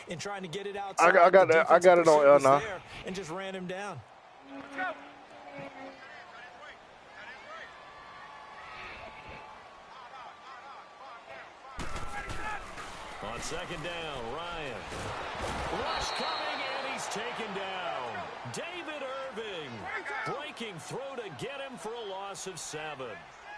in trying to get it outside. I got that. I got it on L now. And just ran him down. Let's go. On second down, Ryan. Rush coming, and he's taken down. David Irving breaking through to get him for a loss of 7.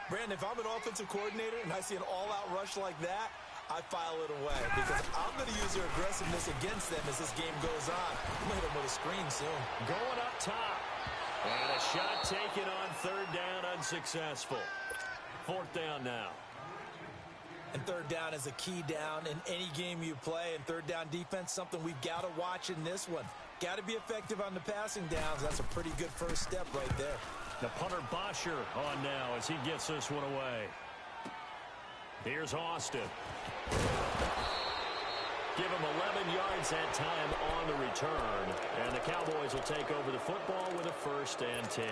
Brandon, if I'm an offensive coordinator and I see an all-out rush like that, I file it away because I'm going to use their aggressiveness against them as this game goes on. I'm going to hit them with a screen soon. Going up top. And a shot taken on third down, unsuccessful. Fourth down now. And third down is a key down in any game you play. And third down defense, something we've got to watch in this one. Got to be effective on the passing downs. That's a pretty good first step right there. The punter Bosher on now as he gets this one away. Here's Austin. Give him 11 yards that time on the return. And the Cowboys will take over the football with a 1st and 10.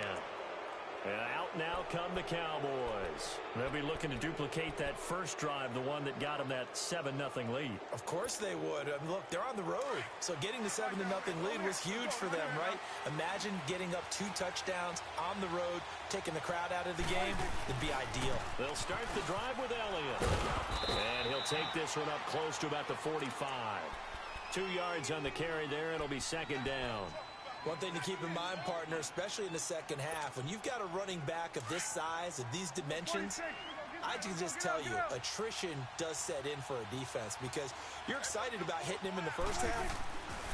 And out now come the Cowboys. They'll be looking to duplicate that first drive, the one that got them that 7-0 lead. Of course they would. I mean, look, they're on the road. So getting the 7-0 lead was huge for them, right? Imagine getting up 2 touchdowns on the road, taking the crowd out of the game. It'd be ideal. They'll start the drive with Elliott. And he'll take this one up close to about the 45. 2 yards on the carry there. It'll be second down. One thing to keep in mind, partner, especially in the second half, when you've got a running back of this size, of these dimensions, I can just tell you, attrition does set in for a defense because you're excited about hitting him in the first half.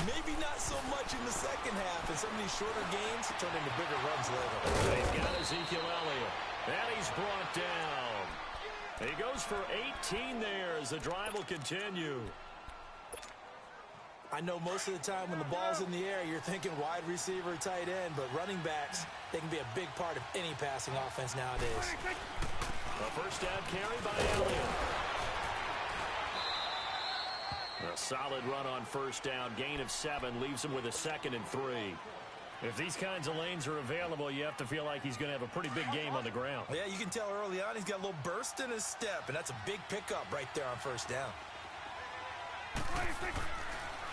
Maybe not so much in the second half, and some of these shorter games turn into bigger runs later. They've got Ezekiel Elliott, and he's brought down. He goes for 18 there as the drive will continue. I know most of the time when the ball's in the air, you're thinking wide receiver, tight end, but running backs, they can be a big part of any passing offense nowadays. A first down carry by Elliott. A solid run on first down. Gain of 7 leaves him with a 2nd and 3. If these kinds of lanes are available, you have to feel like he's going to have a pretty big game on the ground. Yeah, you can tell early on he's got a little burst in his step, and that's a big pickup right there on first down.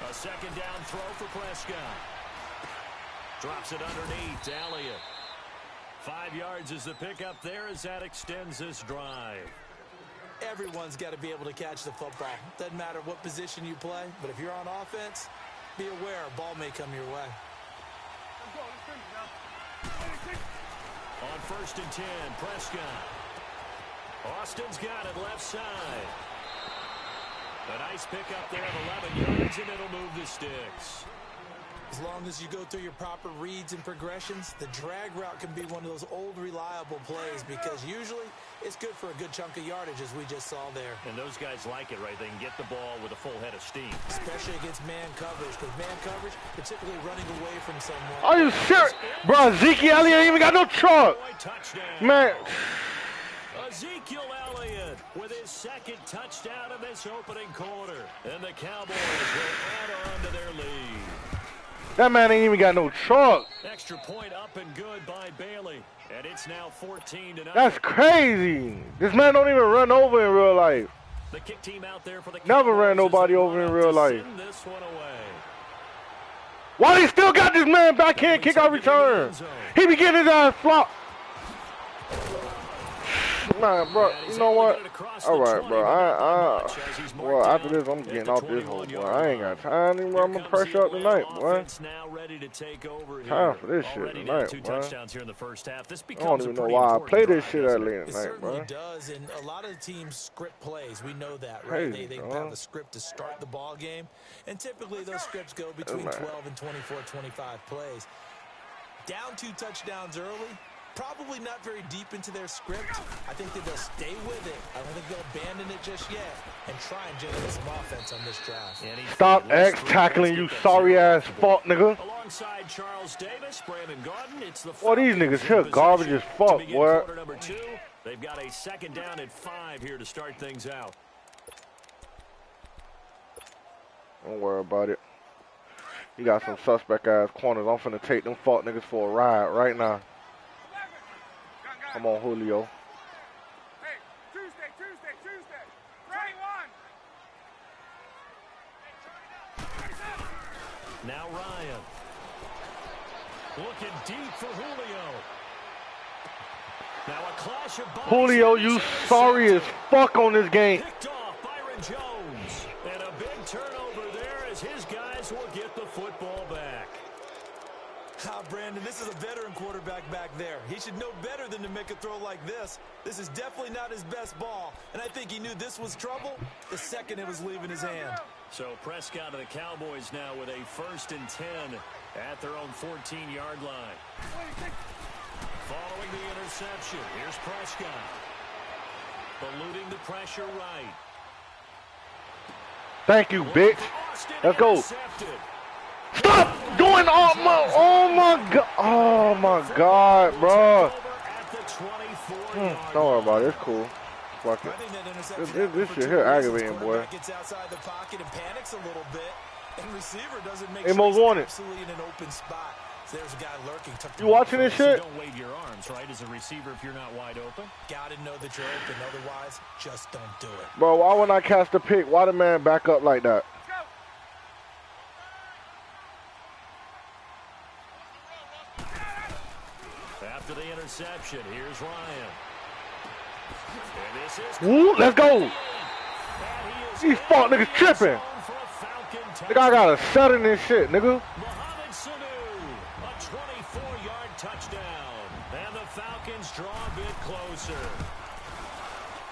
A second down throw for Prescott. Drops it underneath to Elliott. 5 yards is the pickup there as that extends this drive. Everyone's got to be able to catch the football. Doesn't matter what position you play, but if you're on offense, be aware a ball may come your way. On 1st and 10, Prescott. Austin's got it left side. A nice pickup there of 11 yards, and it'll move the sticks. As long as you go through your proper reads and progressions, the drag route can be one of those old reliable plays because usually it's good for a good chunk of yardage, as we just saw there. And those guys like it, right? They can get the ball with a full head of steam. Especially against man coverage, because man coverage, particularly running away from someone. Are you serious? Bro, Ezekiel Elliott ain't even got no truck. Man. Ezekiel Elliott with his 2nd touchdown in this opening quarter. And the Cowboys will add on to their lead. That man ain't even got no truck. Extra point up and good by Bailey. And it's now 14-0. That's crazy. This man don't even run over in real life. The kick team out there for the Never ran nobody over in real life. This one away. Why they still got this man backhand kick out return? He be getting his ass flopped. Nah, bro, you know what? All right, bro. Well, after this, I'm getting off this whole, boy. I ain't got time anymore. I'm going to pressure up tonight, boy. Time for this shit tonight, boy. I don't even know why I play this shit at late at night, bro. It certainly does, and a lot of the teams script plays. We know that, right? They have a script to start the ball game, and typically those scripts go between 12 and 24, 25 plays. Down 2 touchdowns early. Probably not very deep into their script. I think that they'll stay with it. I don't think they'll abandon it just yet and try and generate some offense on this drive. Stop X tackling, you sorry ass fuck nigga. Alongside Charles Davis, Brandon Gordon, it's the boy, these niggas here garbage as fuck, boy. Number 2. They've got a 2nd down at 5 here to start things out. Don't worry about it. You got some suspect ass corners. I'm finna take them fuck niggas for a ride right now. Come on, Julio. Hey, Tuesday. 31. Now Ryan. Looking deep for Julio. Now a clash of bodies. Julio, you sorry as fuck on this game. Picked off Byron Jones. And a big turnover there as his guys will get the football back. Brandon, this is a veteran quarterback back there. He should know better than to make a throw like this. This is definitely not his best ball, and I think he knew this was trouble the second it was leaving his hand. So Prescott and the Cowboys now with a 1st and 10 at their own 14-yard line. Following the interception, here's Prescott. Eluding the pressure right. Thank you, bitch. Let's go. Stop doing oh my god, bro. Don't worry about it. It's cool. Fuck it. This shit here aggravating, boy. Gets outside the pocket and panics a little bit, and receiver doesn't make sure he's absolutely in an open spot. So there's a guy lurking. You watching this shit? Don't wave your arms, right, as a receiver if you're not wide open. Gotta know that you're open. Otherwise, just don't do it. Bro, why when I catch the pick, why the man back up like that? After the interception, here's Ryan. And this is Woo, let's go. These fuck niggas tripping. Nigga, I got a set in this shit, nigga. Mohamed Sanu, a 24-yard touchdown. And the Falcons draw a bit closer.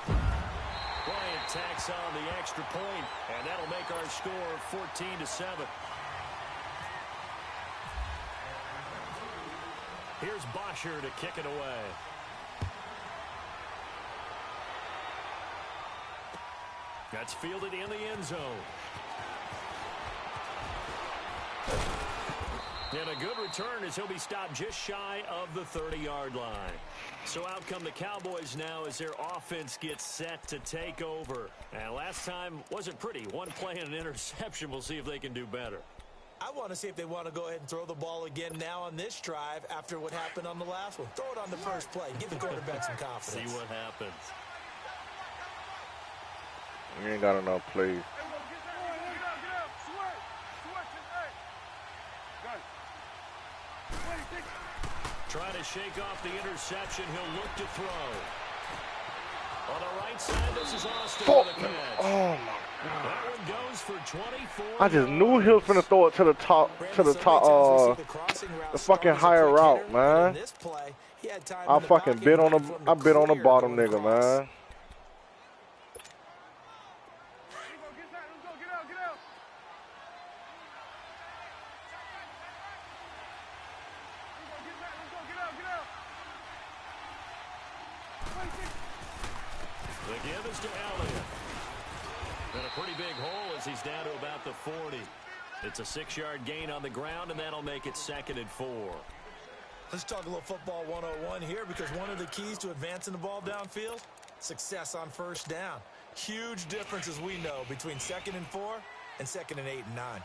Bryant tacks on the extra point, and that'll make our score 14-7. Here's Bosher to kick it away. That's fielded in the end zone. And a good return as he'll be stopped just shy of the 30-yard line. So out come the Cowboys now as their offense gets set to take over. And last time wasn't pretty. One play and an interception. We'll see if they can do better. I want to see if they want to go ahead and throw the ball again now on this drive after what happened on the last one. Throw it on the first play. Give the quarterback some confidence. See what happens. You ain't got enough plays. Trying to shake off the interception. He'll look to throw. On the right side, this is Austin with a catch. Oh, my God. That one goes for 24. I just knew he was finna throw it to the top, the fucking higher route, man. I fucking bit on the bottom nigga, man. The give is to Elliott. And a pretty big hole as he's down to about the 40. It's a 6-yard gain on the ground, and that'll make it 2nd and 4. Let's talk a little football 101 here, because one of the keys to advancing the ball downfield, success on first down. Huge difference, as we know, between 2nd and 4 and 2nd and 8 and 9.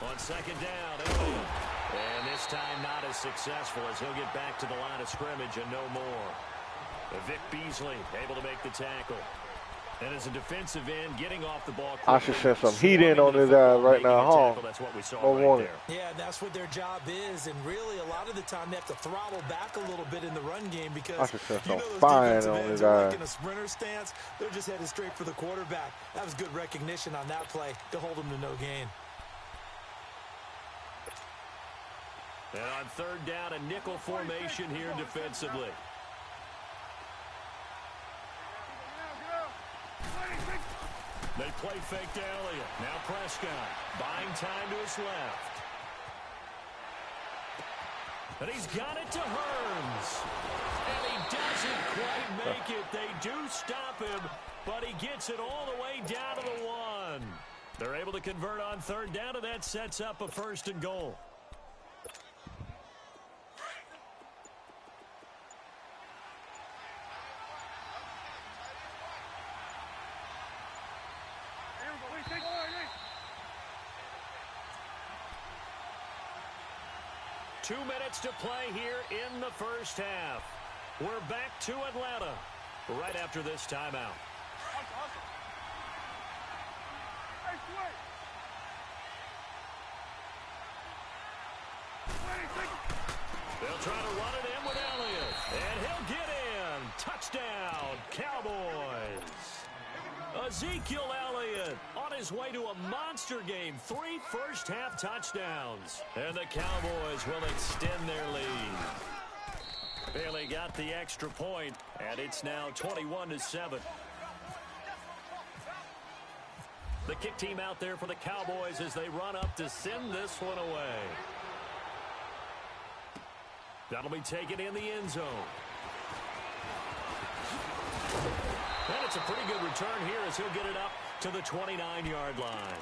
On 2nd down, Elliott. And this time not as successful as he'll get back to the line of scrimmage and no more. Vic Beasley able to make the tackle. And as a defensive end, getting off the ball quickly, I should send some heat in on his ass right now, huh? That's what we saw right there. Yeah, that's what their job is, and really a lot of the time they have to throttle back a little bit in the run game because I should send you some know those fire defensive on ends his are ass. like in a sprinter stance. They're just headed straight for the quarterback. That was good recognition on that play to hold him to no gain. And on 3rd down, a nickel formation here defensively. They play fake to Elliott. Now Prescott buying time to his left. And he's got it to Hearns. And he doesn't quite make it. They do stop him, but he gets it all the way down to the 1. They're able to convert on 3rd down, and that sets up a 1st and goal. Two minutes to play here in the first half. We're back to Atlanta right after this timeout. They'll try to run it in with Elliott, and he'll get in. Touchdown, Cowboys. Ezekiel Elliott on his way to a monster game. 3 first-half touchdowns. And the Cowboys will extend their lead. Bailey got the extra point, and it's now 21-7. The kick team out there for the Cowboys as they run up to send this one away. That'll be taken in the end zone. And it's a pretty good return here as he'll get it up to the 29-yard line.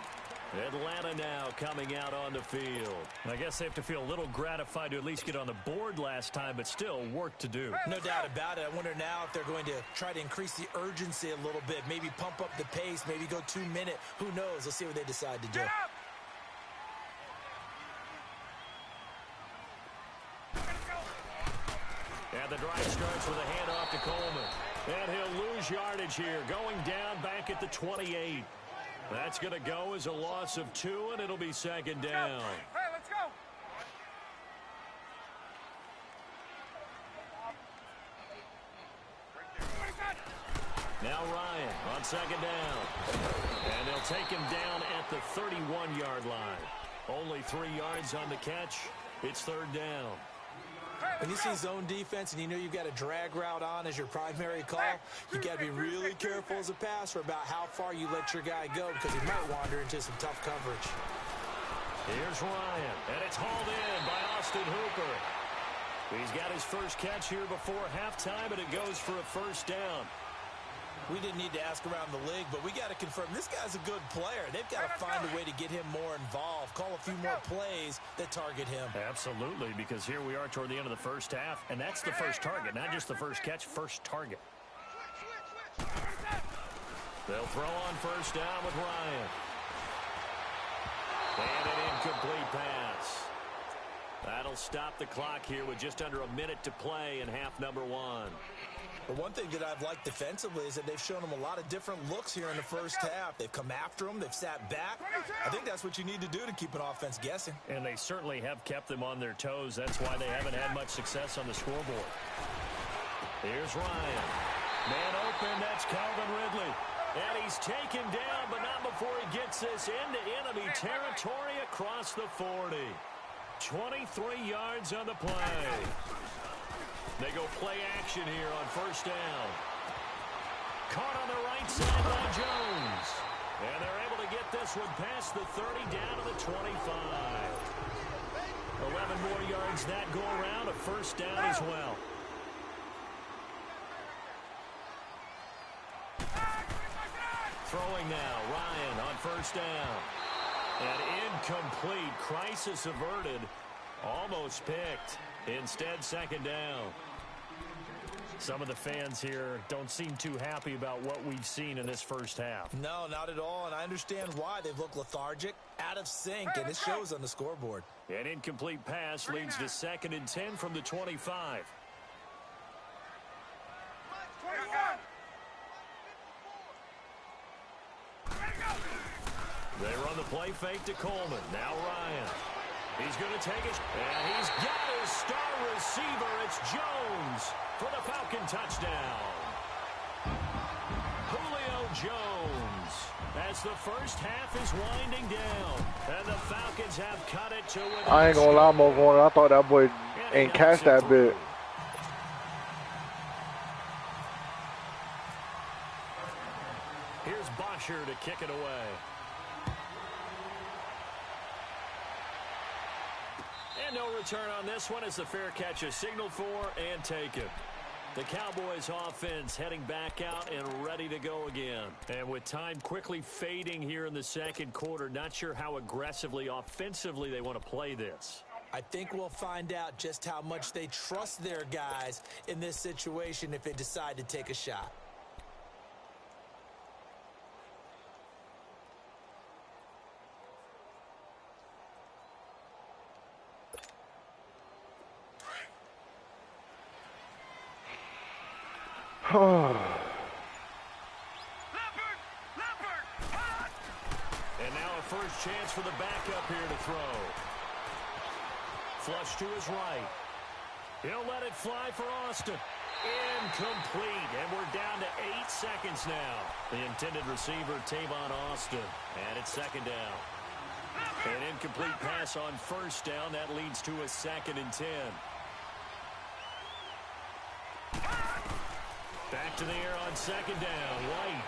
Atlanta now coming out on the field. I guess they have to feel a little gratified to at least get on the board last time, but still work to do. No doubt about it. I wonder now if they're going to try to increase the urgency a little bit, maybe pump up the pace, maybe go 2-minute. Who knows? Let's see what they decide to do. And the drive starts with a handoff to Coleman. And he'll lose yardage here, going down back at the 28. That's going to go as a loss of 2, and it'll be second down. Hey, let's go. Now Ryan on second down. And they'll take him down at the 31-yard line. Only 3 yards on the catch. It's third down. When you see zone defense and you know you've got a drag route on as your primary call, you got to be really careful as a passer about how far you let your guy go because he might wander into some tough coverage. Here's Ryan, and it's hauled in by Austin Hooper. He's got his first catch here before halftime, and it goes for a first down. We didn't need to ask around the league, but we got to confirm this guy's a good player. They've got to find a way to get him more involved, call a few more plays that target him. Absolutely, because here we are toward the end of the first half, and that's the first target, not just the first catch, first target. They'll throw on first down with Ryan. And an incomplete pass. That'll stop the clock here with just under a minute to play in half number 1. But one thing that I've liked defensively is that they've shown them a lot of different looks here in the first half. They've come after them. They've sat back. I think that's what you need to do to keep an offense guessing. And they certainly have kept them on their toes. That's why they haven't had much success on the scoreboard. Here's Ryan. Man open, that's Calvin Ridley. And he's taken down, but not before he gets this into enemy territory across the 40. 23 yards on the play. They go play action here on first down. Caught on the right side by Jones. And they're able to get this one past the 30 down to the 25. 11 more yards that go around, a first down as well. Throwing now, Ryan on first down. And incomplete, crisis averted, almost picked. Instead, second down. Some of the fans here don't seem too happy about what we've seen in this first half. No, not at all, and I understand why. They've looked lethargic, out of sync, and it shows on the scoreboard. An incomplete pass leads to 2nd and 10 from the 25. They run the play fake to Coleman. Now Ryan. He's going to take it, and he's got his star receiver. It's Jones for the Falcon touchdown. Julio Jones as the first half is winding down, and the Falcons have cut it to within. I ain't going to lie, Mo. I thought that boy ain't catch that bit. Here's Bosher to kick it away. And no return on this one as the fair catch is signaled for and taken. The Cowboys offense heading back out and ready to go again. And with time quickly fading here in the second quarter, not sure how aggressively, offensively they want to play this. I think we'll find out just how much they trust their guys in this situation if they decide to take a shot. And now a first chance for the backup here to throw. Flush to his right. He'll let it fly for Austin. Incomplete, and we're down to 8 seconds now. The intended receiver, Tavon Austin, and it's second down. An incomplete pass on first down. That leads to a 2nd and 10. Back to the air on second down. White.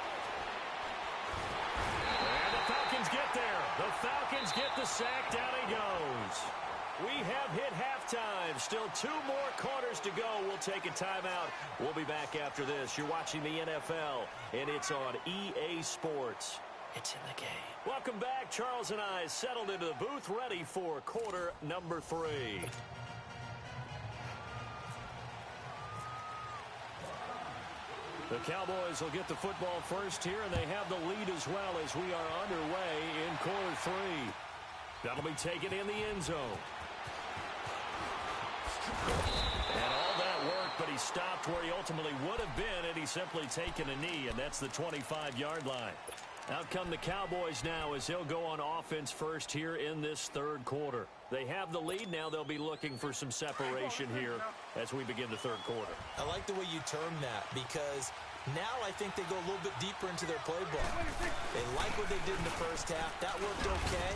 And the Falcons get there. The Falcons get the sack. Down he goes. We have hit halftime. Still 2 more quarters to go. We'll take a timeout. We'll be back after this. You're watching the NFL, and it's on EA Sports. It's in the game. Welcome back. Charles and I settled into the booth, ready for quarter number 3. The Cowboys will get the football first here, and they have the lead as well as we are underway in quarter 3. That'll be taken in the end zone. And all that work, but he stopped where he ultimately would have been had he simply taken a knee, and that's the 25-yard line. Out come the Cowboys now as they'll go on offense first here in this 3rd quarter. They have the lead. Now they'll be looking for some separation here as we begin the 3rd quarter. I like the way you term that because now I think they go a little bit deeper into their playbook. They like what they did in the first half. That worked okay.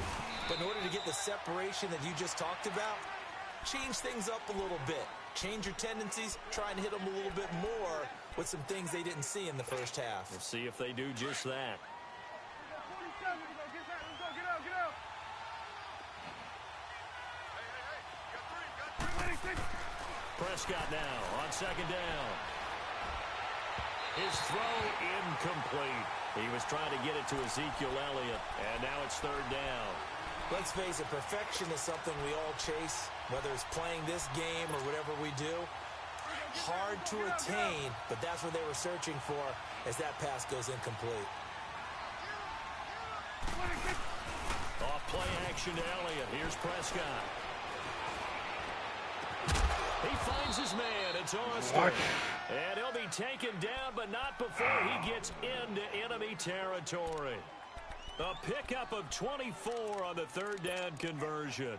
But in order to get the separation that you just talked about, change things up a little bit. Change your tendencies. Try and hit them a little bit more with some things they didn't see in the first half. We'll see if they do just that. Prescott now on second down. His throw incomplete. He was trying to get it to Ezekiel Elliott, and now it's 3rd down. Let's face it, perfection is something we all chase, whether it's playing this game or whatever we do. Hard to attain, but that's what they were searching for as that pass goes incomplete. Off play action to Elliott. Here's Prescott. He finds his man. It's Austin. What? And he'll be taken down, but not before he gets into enemy territory. A pickup of 24 on the 3rd down conversion.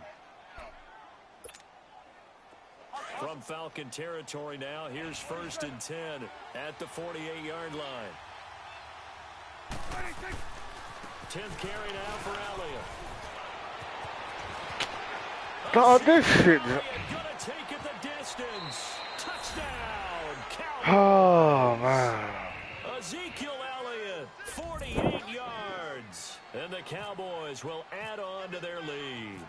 From Falcon territory now, here's 1st and 10 at the 48-yard line. 10th carry now for Elliott. God, this shit. Gonna take it the distance. Touchdown, Cowboys. Oh, man. Ezekiel Elliott, 48 yards. And the Cowboys will add on to their lead.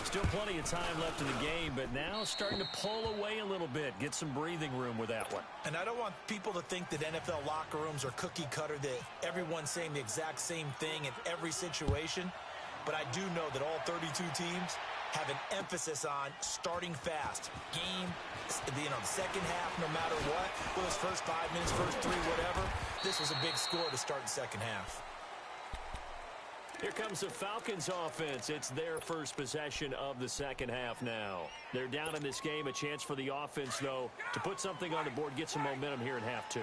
Still plenty of time left in the game, but now starting to pull away a little bit. Get some breathing room with that one. And I don't want people to think that NFL locker rooms are cookie cutter, that everyone's saying the exact same thing in every situation. But I do know that all 32 teams have an emphasis on starting fast. Game, the second half, no matter what. Those first 5 minutes, first 3, whatever. This was a big score to start the second half. Here comes the Falcons offense. It's their first possession of the second half now. They're down in this game. A chance for the offense, though, to put something on the board, get some momentum here in half 2.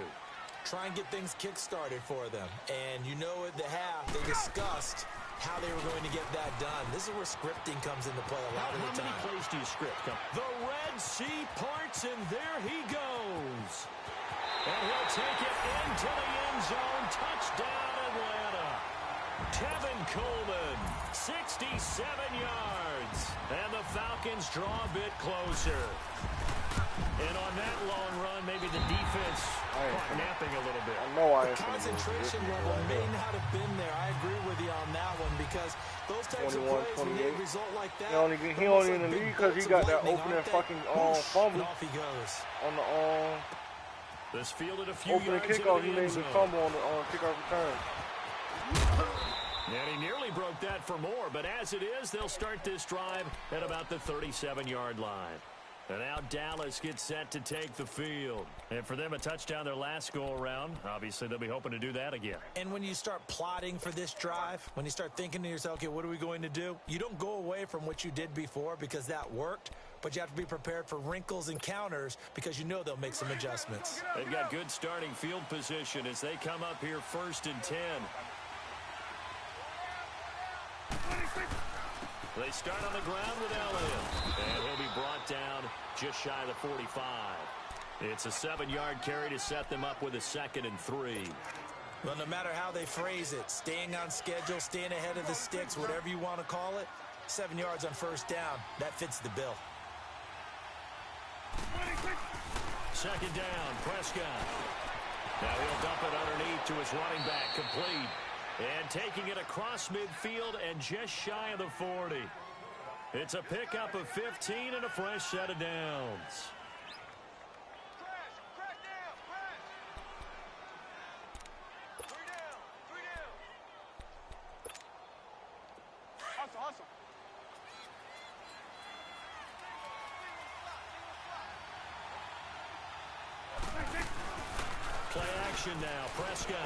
Try and get things kick-started for them. And you know at the half, they discussed how they were going to get that done. This is where scripting comes into play a lot of the time. How many plays do you script? The Red Sea parts, and there he goes. And he'll take it into the end zone. Touchdown, Atlanta. Tevin Coleman, 67 yards. And the Falcons draw a bit closer. And on that long run, maybe the defense caught napping a little bit. The concentration level may not have been there. I agree with you on that one because those types of plays, when they result like that, he only in the league because he got that opening fucking fumble. Off he goes. On the this fielded a few opening kickoff, he made the fumble on the kickoff return. And he nearly broke that for more, but as it is, they'll start this drive at about the 37-yard line. And now Dallas gets set to take the field. And for them, a touchdown their last go-around. Obviously, they'll be hoping to do that again. And when you start plotting for this drive, when you start thinking to yourself, okay, what are we going to do? You don't go away from what you did before because that worked. but you have to be prepared for wrinkles and counters because you know they'll make some adjustments. They've got good starting field position as they come up here 1st and 10. They start on the ground with Elliott, and he'll be brought down just shy of the 45. It's a 7-yard carry to set them up with a 2nd and 3. Well, no matter how they phrase it, staying on schedule, staying ahead of the sticks, whatever you want to call it, 7 yards on 1st down, that fits the bill. 2nd down, Prescott. Now he'll dump it underneath to his running back, complete. And taking it across midfield and just shy of the 40. It's a pickup of 15 and a fresh set of downs. Play action now, Prescott.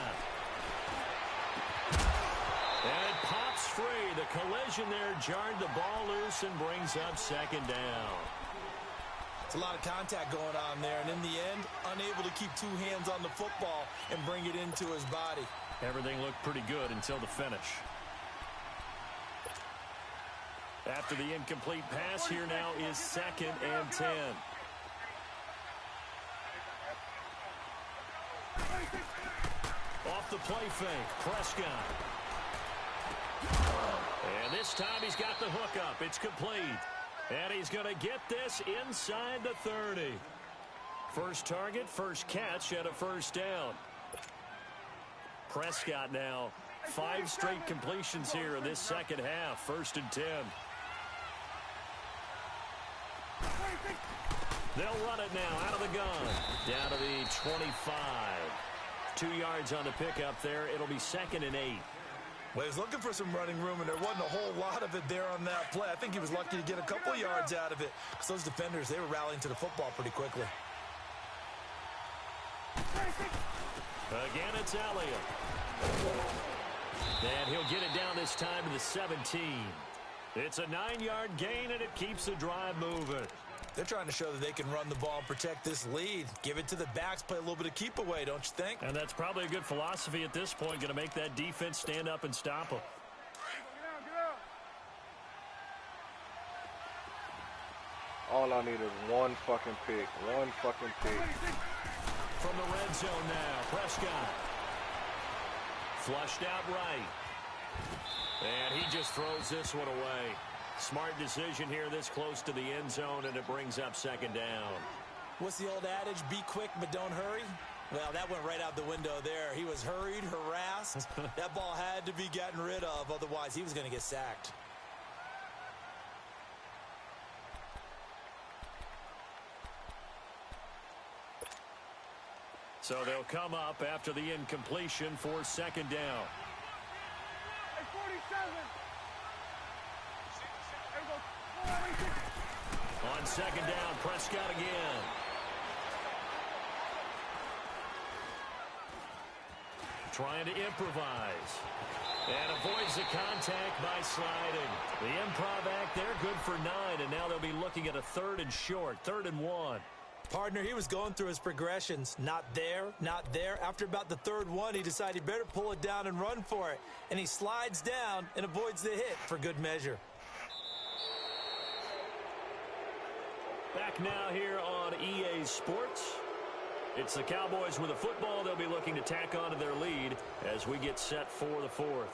And it pops free. The collision there jarred the ball loose and brings up 2nd down. It's a lot of contact going on there, and in the end, unable to keep 2 hands on the football and bring it into his body. Everything looked pretty good until the finish. After the incomplete pass, here now is 2nd and 10. Off the play fake, Prescott. And this time he's got the hook up. It's complete. And he's going to get this inside the 30. First target, first catch at a 1st down. Prescott now, 5 straight completions here in this 2nd half. 1st and 10. They'll run it now out of the gun. Down to the 25. 2 yards on the pickup there. It'll be 2nd and 8. Well, he was looking for some running room, and there wasn't a whole lot of it there on that play. I think he was lucky to get a couple yards out of it because those defenders, they were rallying to the football pretty quickly. Again, it's Elliott. And he'll get it down this time to the 17. It's a 9-yard gain, and it keeps the drive moving. They're trying to show that they can run the ball and protect this lead. Give it to the backs, play a little bit of keep away, don't you think? And that's probably a good philosophy at this point, going to make that defense stand up and stop them. All I need is one fucking pick. One fucking pick. From the red zone now, Prescott. Flushed out right. And he just throws this one away. Smart decision here this close to the end zone, and it brings up 2nd down. What's the old adage? Be quick, but don't hurry? Well, that went right out the window there. He was hurried, harassed. That ball had to be gotten rid of, otherwise he was going to get sacked. So they'll come up after the incompletion for 2nd down. On 2nd down, Prescott again. Trying to improvise. And avoids the contact by sliding. The improv act there, good for 9, and now they'll be looking at a 3rd and short, 3rd and 1. Partner, he was going through his progressions. Not there, not there. After about the 3rd one, he decided he better pull it down and run for it. And he slides down and avoids the hit for good measure. Back now here on EA Sports. It's the Cowboys with the football. They'll be looking to tack on to their lead as we get set for the 4th.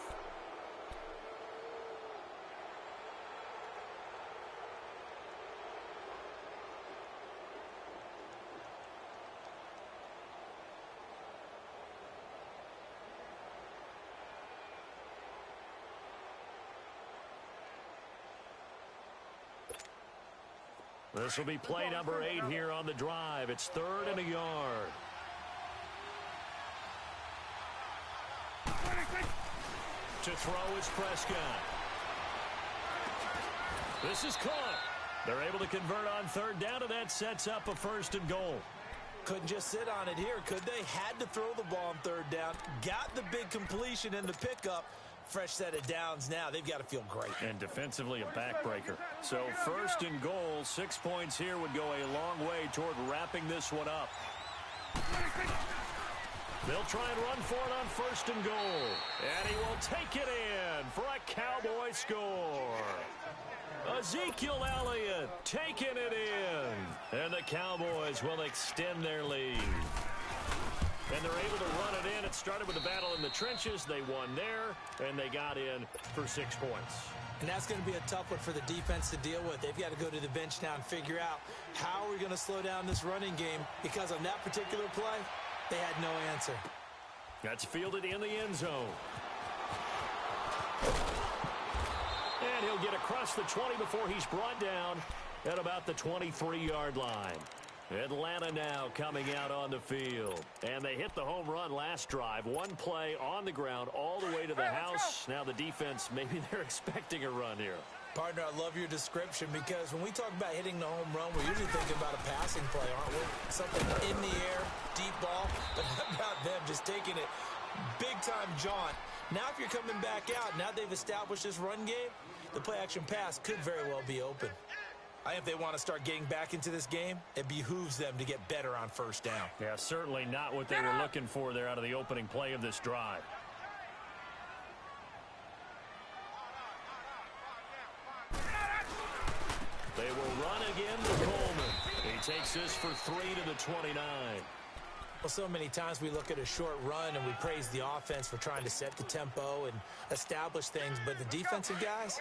This will be play number 8 here on the drive. It's 3rd and a yard. To throw is Prescott. This is caught. They're able to convert on 3rd down, and that sets up a 1st and goal. Couldn't just sit on it here, could they? Had to throw the ball on 3rd down. Got the big completion in the pickup. fresh set of downs now. They've got to feel great. And defensively, a backbreaker. So 1st and goal, 6 points here would go a long way toward wrapping this one up. They'll try and run for it on 1st and goal. And he will take it in for a Cowboy score. Ezekiel Elliott taking it in. And the Cowboys will extend their lead. And they're able to run it in. It started with a battle in the trenches. They won there, and they got in for 6 points. And that's going to be a tough one for the defense to deal with. They've got to go to the bench now and figure out how are we going to slow down this running game, because on that particular play, they had no answer. That's fielded in the end zone. And he'll get across the 20 before he's brought down at about the 23-yard line. Atlanta now coming out on the field. And they hit the home run last drive. One play on the ground all the way to the house. Now the defense, maybe they're expecting a run here. Partner, I love your description, because when we talk about hitting the home run, we're usually thinking about a passing play, aren't we? Something in the air, deep ball. But how about them just taking it big-time jaunt? Now if you're coming back out, now they've established this run game, the play-action pass could very well be open. I think if they want to start getting back into this game, it behooves them to get better on 1st down. Yeah, certainly not what they were looking for there out of the opening play of this drive. They will run again to Coleman. He takes this for 3 to the 29. Well, so many times we look at a short run and we praise the offense for trying to set the tempo and establish things, but the defensive guys,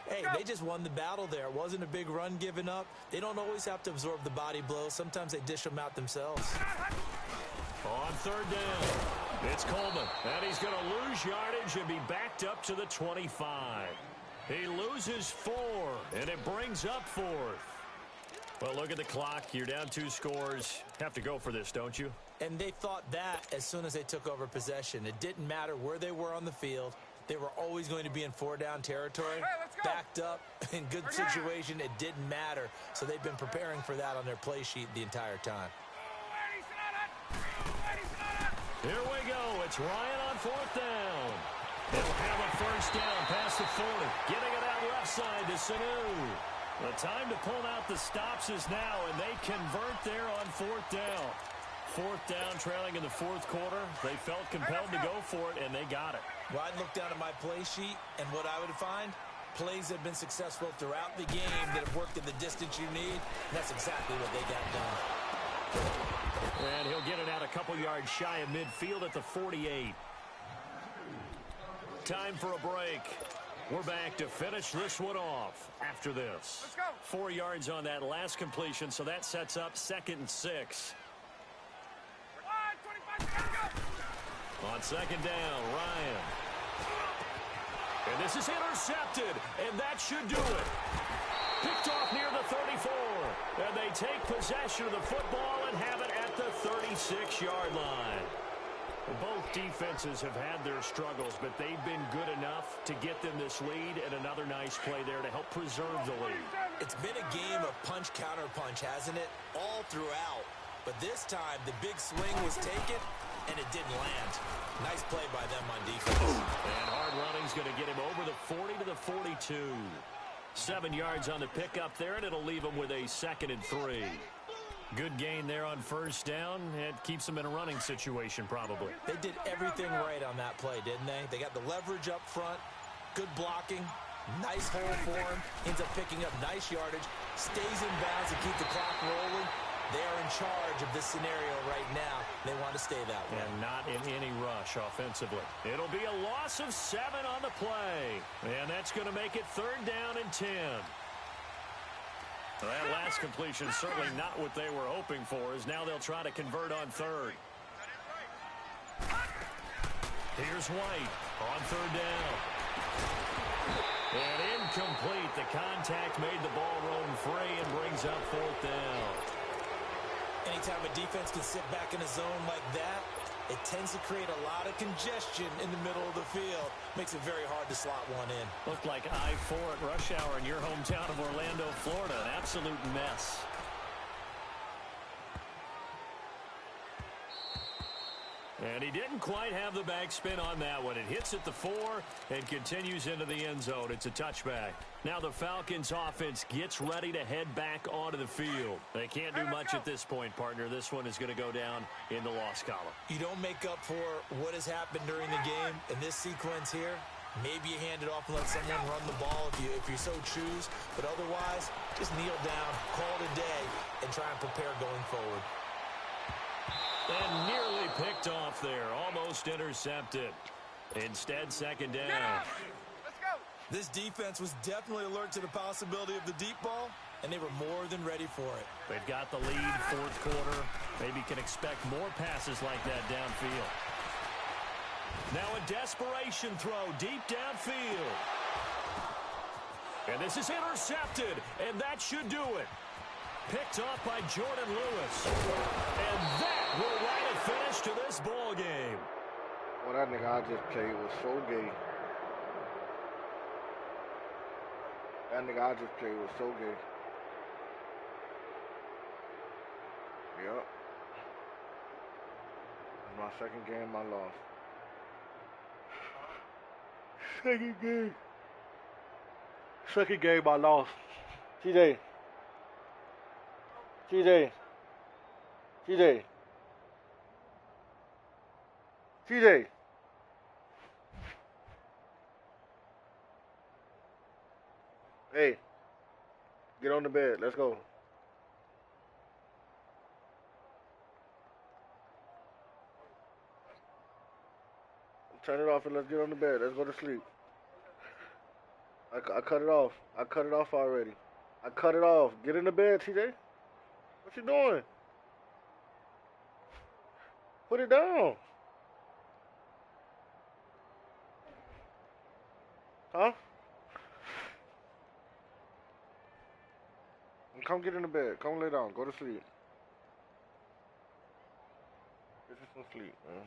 hey, they just won the battle there. It wasn't a big run given up. They don't always have to absorb the body blows. Sometimes they dish them out themselves. On 3rd down, it's Coleman, and he's going to lose yardage and be backed up to the 25. He loses 4, and it brings up 4th. Well, look at the clock. You're down 2 scores. Have to go for this, don't you? And they thought that as soon as they took over possession. It didn't matter where they were on the field. They were always going to be in 4-down territory, backed up, in good situation. It didn't matter. So they've been preparing for that on their play sheet the entire time. Here we go. It's Ryan on 4th down. They'll have a 1st down past the 40. Getting it out left side to Sanu. The time to pull out the stops is now, and they convert there on 4th down. 4th down, trailing in the 4th quarter. They felt compelled to go for it, and they got it. Well, I'd look down at my play sheet, and what I would find, plays that have been successful throughout the game that have worked in the distance you need, and that's exactly what they got done. And he'll get it out a couple yards shy of midfield at the 48. Time for a break. We're back to finish this one off after this. Let's go. 4 yards on that last completion, so that sets up 2nd and 6. On 2nd down, Ryan. And this is intercepted, and that should do it. Picked off near the 34. And they take possession of the football and have it at the 36-yard line. Both defenses have had their struggles, but they've been good enough to get them this lead, and another nice play there to help preserve the lead. It's been a game of punch-counter-punch, hasn't it? All throughout. But this time, the big swing was taken, and it didn't land. Nice play by them on defense. And hard running's going to get him over the 40 to the 42. 7 yards on the pickup there, and it'll leave him with a 2nd and 3. Good gain there on 1st down. It keeps them in a running situation, probably. They did everything right on that play, didn't they? They got the leverage up front, good blocking, nice hole for him, ends up picking up nice yardage, stays in bounds to keep the clock rolling. They are in charge of this scenario right now. They want to stay that way. And not in any rush offensively. It'll be a loss of 7 on the play. And that's going to make it 3rd down and 10. Well, that last completion certainly not what they were hoping for, as now they'll try to convert on 3rd. Here's White on 3rd down. And incomplete. The contact made the ball roam free and brings up 4th down. Anytime a defense can sit back in a zone like that, it tends to create a lot of congestion in the middle of the field. Makes it very hard to slot one in. Looked like I-4 at rush hour in your hometown of Orlando, Florida. An absolute mess. And he didn't quite have the backspin on that one. It hits at the 4 and continues into the end zone. It's a touchback. Now the Falcons offense gets ready to head back onto the field. They can't do much at this point, partner. This one is going to go down in the loss column. You don't make up for what has happened during the game in this sequence here. Maybe you hand it off and let someone run the ball if you so choose. But otherwise, just kneel down, call it a day, and try and prepare going forward. And nearly picked off there. Almost intercepted. Instead, second down. Let's go. This defense was definitely alert to the possibility of the deep ball, and they were more than ready for it. They've got the lead, fourth quarter. Maybe can expect more passes like that downfield. Now a desperation throw deep downfield. And this is intercepted, and that should do it. Picked off by Jordan Lewis. And that will write a finish to this ball game. Well, that nigga I just played was so gay. That nigga I just played was so gay. Yep. It's my second game I lost. Second game I lost. TJ. TJ. TJ. TJ. Hey. Get on the bed. Let's go. Turn it off and let's get on the bed. Let's go to sleep. I cut it off. I cut it off already. I cut it off. Get in the bed, TJ. What you doing? Put it down. Huh? Come get in the bed. Come lay down. Go to sleep. Get you some sleep, man.